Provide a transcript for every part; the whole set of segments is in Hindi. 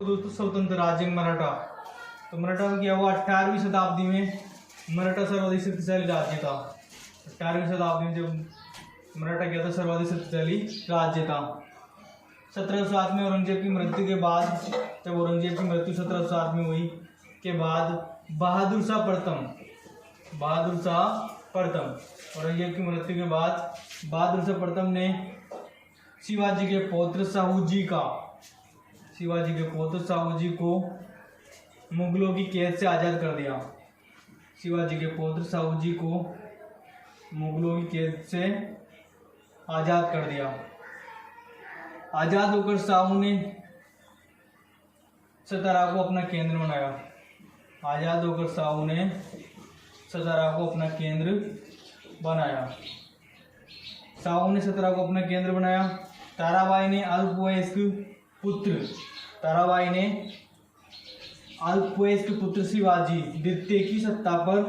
दोस्तों स्वतंत्र राज्य मराठा। तो मराठा में क्या हुआ, 18वीं शताब्दी में मराठा सर्वाधिक शक्तिशाली राज्य था। 18वीं शताब्दी में जब मराठा क्या था, सर्वाधिक शक्तिशाली राज्य था। 1707 में औरंगजेब की मृत्यु के बाद, जब औरंगजेब की मृत्यु 1707 में हुई के बाद बहादुर शाह प्रथम औरंगजेब की मृत्यु के बाद बहादुर शाह प्रथम ने शिवाजी के पौत्र साहू जी को मुगलों की कैद से आज़ाद कर दिया। शिवाजी के पौत्र साहू जी को मुगलों की कैद से आज़ाद कर दिया। आज़ाद होकर साहू ने सतारा को अपना केंद्र बनाया। आज़ाद होकर साहू ने सतारा को अपना केंद्र बनाया। साहू ने सतारा को अपना केंद्र बनाया। ताराबाई ने अल्पवयस्क पुत्र शिवाजी द्वितीय की सत्ता पर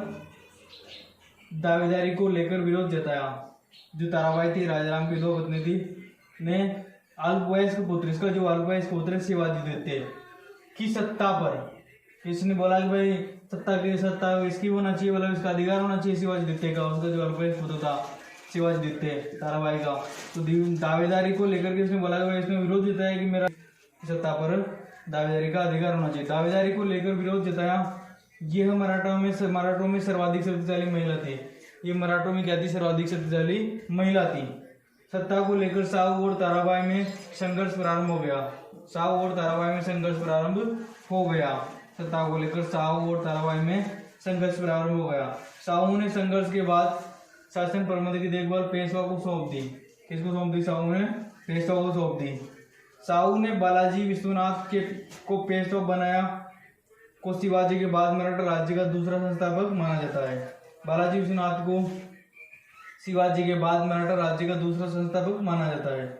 दावेदारी को लेकर विरोध जताया। जो ताराबाई थी, राजाराम की दो पत्नी थी, ने अल्पवयस्क पुत्र, इसका जो अल्पवयस्क पुत्र शिवाजी द्वितीय की सत्ता पर, इसने बोला कि भाई सत्ता इसकी होना चाहिए, मतलब इसका अधिकार होना चाहिए शिवाजी द्वितीय का। उसका जो अल्पवयस्क पुत्र था शिवाजी द्वितीय ताराबाई का, तो दावेदारी को लेकर के इसने बोला कि इसने विरोध जताया कि मेरा सत्ता पर दावेदारी का अधिकार होना चाहिए। दावेदारी को लेकर विरोध जताया। यह मराठों में सर्वाधिक शक्तिशाली महिला थी। ये मराठों में क्या थी, सर्वाधिक शक्तिशाली महिला थी। सत्ता को लेकर साहू और ताराबाई में संघर्ष प्रारंभ हो गया। सत्ता को लेकर साहू और ताराबाई में संघर्ष प्रारंभ हो गया। साहू ने संघर्ष के बाद शासन प्रबंध की देखभाल पेशवा को सौंप दी। किसको सौंप दी? साहू ने पेशवा को सौंप दी। साहू ने बालाजी विश्वनाथ को पेशवा बनाया, को शिवाजी के बाद मराठा राज्य का दूसरा संस्थापक माना जाता है। बालाजी विश्वनाथ को शिवाजी के बाद मराठा राज्य का दूसरा संस्थापक माना जाता है।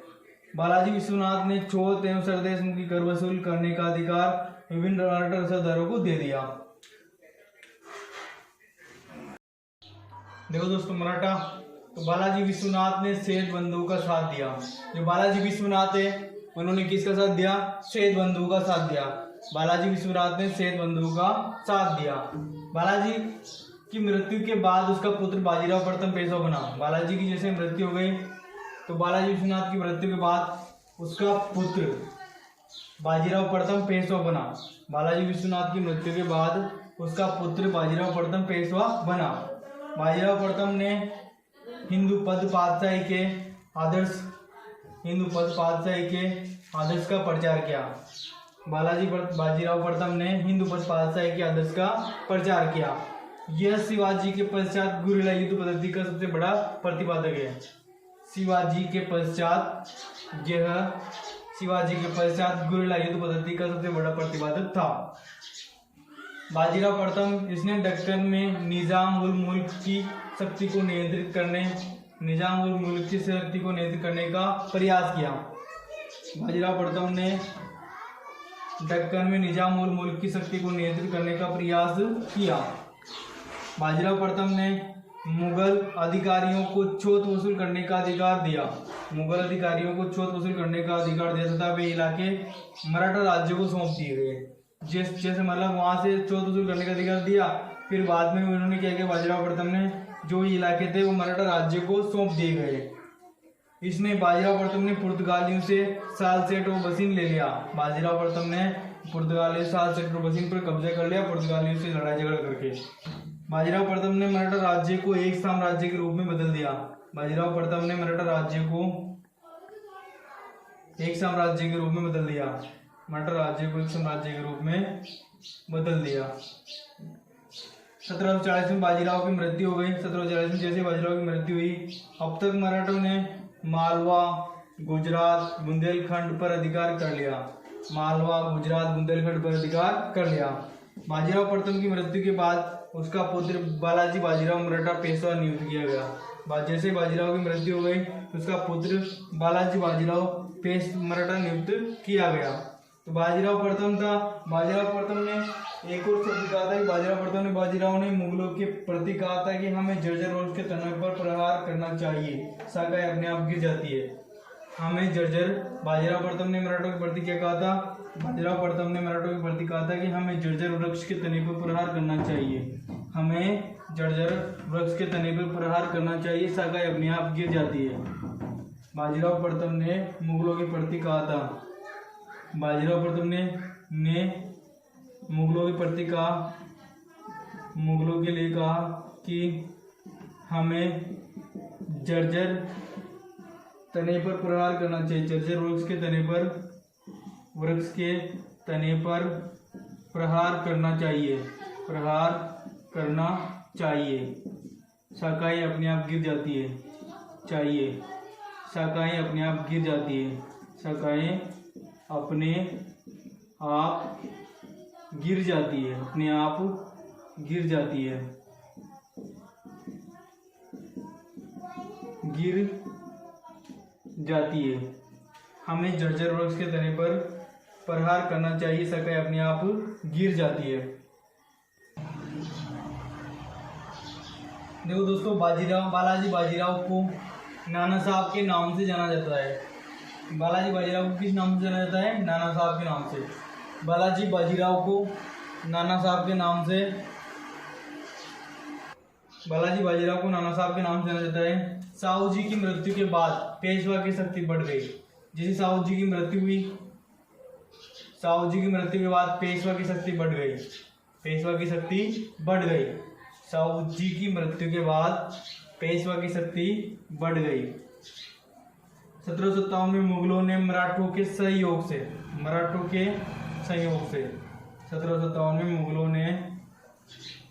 बालाजी विश्वनाथ ने चौथ एवं सरदेश मुखी कर वसूल करने का अधिकार विभिन्न मराठा रसादारों को दे दिया। देखो दोस्तों, मराठा तो बालाजी विश्वनाथ ने सेठ बंधुओं का साथ दिया। जो बालाजी विश्वनाथ है उन्होंने किसका साथ दिया? सेठ बंधुओं का साथ दिया। बालाजी विश्वनाथ ने सेठ बंधुओं का साथ दिया। बालाजी की मृत्यु के बाद उसका पुत्र बाजीराव प्रथम पेशवा बना। बालाजी की जैसे मृत्यु हो गई तो बालाजी विश्वनाथ की मृत्यु के बाद उसका पुत्र बाजीराव प्रथम पेशवा बना। बालाजी विश्वनाथ की मृत्यु के बाद उसका पुत्र बाजीराव प्रथम पेशवा बना। बाजीराव प्रथम ने हिंदू पद पातशाही के आदर्श का प्रचार किया। बाजीराव प्रथम ने हिंदू पद पातशाही के आदर्श का प्रचार किया। यह शिवाजी के पश्चात गुरिल्ला युद्ध पद्धति का सबसे बड़ा प्रतिपादक है। शिवाजी के पश्चात गुरिल्ला युद्ध पद्धति का सबसे बड़ा प्रतिपादक था। बाजीराव प्रथम इसने दक्कन में निजाम उल मुल्क की शक्ति को नियंत्रित करने का प्रयास किया। बाजीराव प्रथम ने दक्कन में निजाम उल मुल्क की शक्ति को नियंत्रित करने का प्रयास किया। बाजीराव प्रथम ने मुगल अधिकारियों को छूत वसूल करने का अधिकार दिया। तथा वे इलाके मराठा राज्य को सौंप दिए गए। जैसे मतलब वहां से छूत वसूल करने का अधिकार दिया, फिर बाद में उन्होंने क्या किया, बाजीराव प्रथम ने जो इलाके थे वो मराठा राज्य को सौंप दिए गए। इसने बाजीराव प्रथम ने पुर्तगालियों से सालसेट और बसीन ले लिया। बाजीराव प्रथम ने पुर्तगालियों सालसेट और बसीन पर कब्जा कर लिया, पुर्तगालियों से लड़ाई झगड़ा करके। बाजीराव प्रथम ने मराठा राज्य को एक साम्राज्य के रूप में बदल दिया। बाजीराव प्रथम ने मराठा राज्य को एक साम्राज्य के रूप में बदल दिया। 1740 में बाजीराव की मृत्यु हो गई। 1740 में जैसे बाजीराव की मृत्यु हुई, अब तक मराठों ने मालवा, गुजरात, बुंदेलखंड पर अधिकार कर लिया। बाजीराव प्रथम की मृत्यु के बाद उसका पुत्र बालाजी बाजीराव मराठा पेशवा नियुक्त किया गया। जैसे बाजीराव की मृत्यु हो गई तो उसका पुत्र बालाजी बाजीराव मराठा नियुक्त किया गया। तो बाजीराव प्रथम ने एक और शब्द कहा था कि बाजीराव ने मुगलों के प्रति कहा था कि हमें जर्जर और उसके तनवे पर प्रहार करना चाहिए, सागाई अपने आप गिर जाती है। बाजीराव प्रथम ने मराठों के प्रति क्या कहा था बाजीराव प्रथम ने मराठों के प्रति कहा था कि हमें जर्जर वृक्ष के तने पर प्रहार करना चाहिए, हमें जर्जर वृक्ष के तने पर प्रहार करना चाहिए, शाखाएं अपने आप गिर जाती है। बाजीराव प्रथम ने मुगलों के प्रति कहा था, बाजीराव प्रथम ने मुगलों के प्रति कहा, मुगलों के लिए कहा कि हमें जर्जर तने पर प्रहार करना चाहिए, जर्जर वृक्ष के तने पर प्रहार करना चाहिए, प्रहार करना चाहिए, शाखाएं अपने आप गिर जाती है, चाहिए, शाखाएं अपने आप गिर जाती है, शाखाएं अपने आप गिर जाती है, अपने आप गिर जाती है, गिर जाती है। हमें जर्जर वृक्ष के तने पर प्रहार करना चाहिए, शाखाएं अपने आप गिर जाती है। देखो दोस्तों, बालाजी बाजीराव को नाना साहब के नाम से जाना जाता है। बालाजी बाजीराव को किस नाम से जाना जाता है? नाना साहब के नाम से। बालाजी बाजीराव को नाना साहब के नाम से, बालाजी बाजीराव को नाना साहब के नाम से जाना जाता है। साहू जी की मृत्यु के बाद पेशवा की शक्ति बढ़ गई। जैसे साहू जी की मृत्यु हुई, साहू जी की मृत्यु के बाद पेशवा की शक्ति बढ़ गई, पेशवा की शक्ति बढ़ गई। साहू जी की मृत्यु के बाद पेशवा की शक्ति बढ़ गई। 1757 में मुगलों ने मराठों के सहयोग से, 1757 में मुगलों ने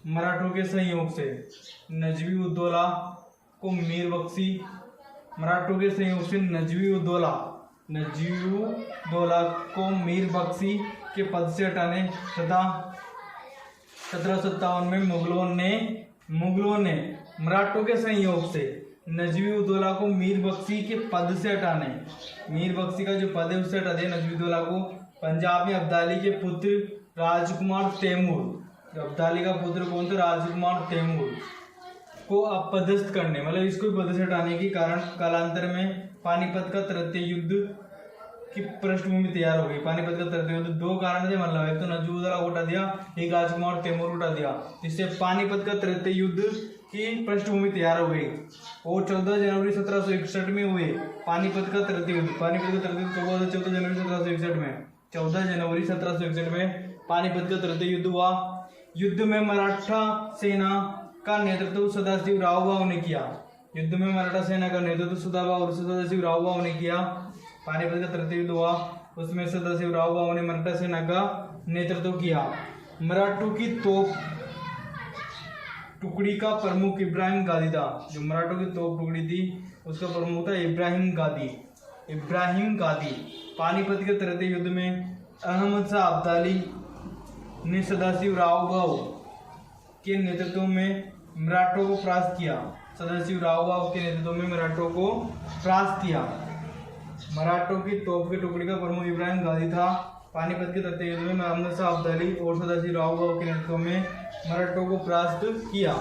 मराठों के सहयोग से नजवी उद्दौला को मीर बख्शी, मराठों के सहयोग से नजवी उद्दौला को मीर बख्शी के पद से हटाने तथा 1757 में मुगलों ने मराठों के सहयोग से नजवी उद्दौला को मीर बख्शी के पद से हटाने, मीर बख्शी का जो पद है उससे हटा दिया नजवी उद्दौला को। पंजाब में अब्दाली के पुत्र राजकुमार तैमूर, अब्दाली का पुत्र कौन था? राजकुमार तैमूर को अपदस्थ करने, मतलब इसको पद से हटाने के कारण कालांतर में पानीपत का तृतीय युद्ध की पृष्ठभूमि तैयार हो गई। पानीपत का तृतीय युद्ध दो कारण थे, मतलब एक तो नजवी उद्दौला को हटा दिया, एक राजकुमार तैमूर को हटा दिया, जिससे पानीपत का तृतीय युद्ध की पृष्ठभूमि तैयार हो गई। और 14 जनवरी 1761 में हुए पानीपत का तृतीय युद्ध, पानीपत का तृतीय युद्ध 14 जनवरी 1761 में, 14 जनवरी 1761 में पानीपत का तृतीय युद्ध हुआ। युद्ध में मराठा सेना का नेतृत्व सदाशिव राव ने किया। युद्ध में मराठा सेना का नेतृत्व सदाशिव राव ने किया। पानीपत का तृतीय युद्ध हुआ, उसमें सदाशिव राव ने मराठा सेना का नेतृत्व किया। मराठों की तोप टुकड़ी का प्रमुख इब्राहिम गादी था। जो मराठों की तोप टुकड़ी थी उसका प्रमुख था इब्राहिम गादी। पानीपत के तृतीय युद्ध में अहमद शाह अब्दाली ने सदाशिव राव के नेतृत्व में मराठों को परास्त किया। सदाशिव राव के नेतृत्व में मराठों को परास्त किया। मराठों की तोप के टुकड़ी का प्रमुख इब्राहिम गादी था। पानीपत के तृतीय युद्ध में अहमद शाह अब्दाली और सदाशिव राव के नेतृत्व में मराठों को परास्त किया।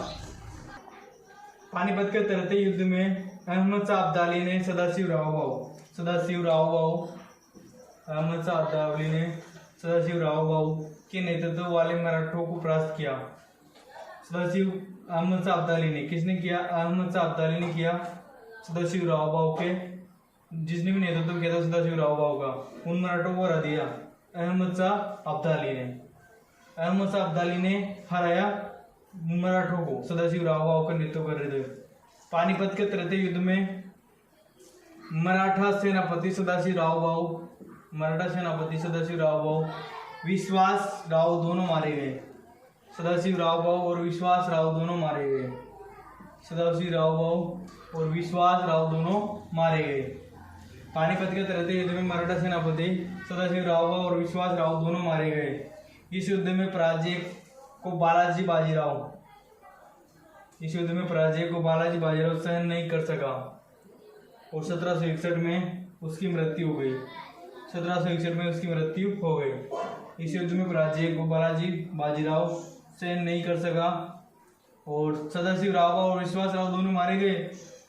पानीपत के तृतीय युद्ध में अहमद शाह अब्दाली ने सदाशिव राव के नेतृत्व वाले मराठों को परास्त किया। अहमद शाह अब्दाली ने, किसने किया? अहमद शाह अब्दाली ने किया सदाशिव राव के, जिसने भी नेतृत्व किया था सदाशिव राव का, उन मराठों को हरा दिया अहमद शाह अब्दाली ने हराया मराठों को, सदाशिव राव का नेतृत्व कर रहे थे। पानीपत के तृतीय युद्ध में मराठा सेनापति सदाशिव राव, विश्वास राव दोनों मारे गए। सदाशिव राव और विश्वास राव दोनों मारे गए। पानीपत के तृतीय युद्ध में मराठा सेनापति सदाशिव राव और विश्वास राव दोनों मारे गए। इस युद्ध में पराजय को बालाजी बाजीराव सहन नहीं कर सका और 1761 में उसकी मृत्यु हो गई। इस युद्ध में पराजय को बालाजी बाजीराव सहन नहीं कर सका और सदाशिव राव और विश्वास राव दोनों मारे गए।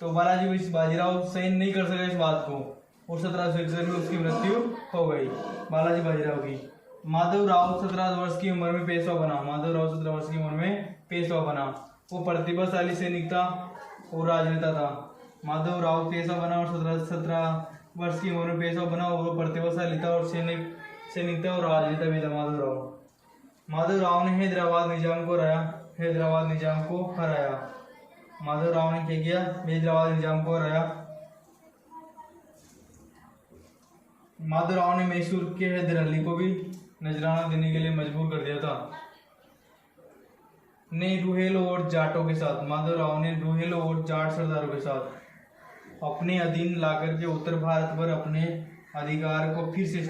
तो बालाजी बाजीराव सहन नहीं कर सका इस बात को, और 1761 में उसकी मृत्यु हो गई बालाजी बाजीराव की। माधव राव 17 वर्ष की उम्र में पेशवा बना। माधव राव 17 वर्ष की उम्र में पेशवा बना। वो प्रतिभाशाली सैनिक था और राजनेता था। माधव राव पेशवा बना और 17 वर्ष की उम्र में पेशवा बना और वो प्रतिभाशाली था और सैनिक था और राजनेता भी था माधव राव। माधव राव ने हैदराबाद निजाम को हराया। माधव राव ने क्या किया? हैदराबाद निजाम को हराया। माधव राव ने मैसूर के हैदर अली को भी नजराना देने के लिए मजबूर कर दिया था। रूहेल और जाटों के साथ माधव राव ने रूहेल और जाट सरदारों के साथ अपने अधीन लाकर के उत्तर भारत पर अपने अधिकार को फिर से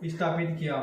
स्थापित किया।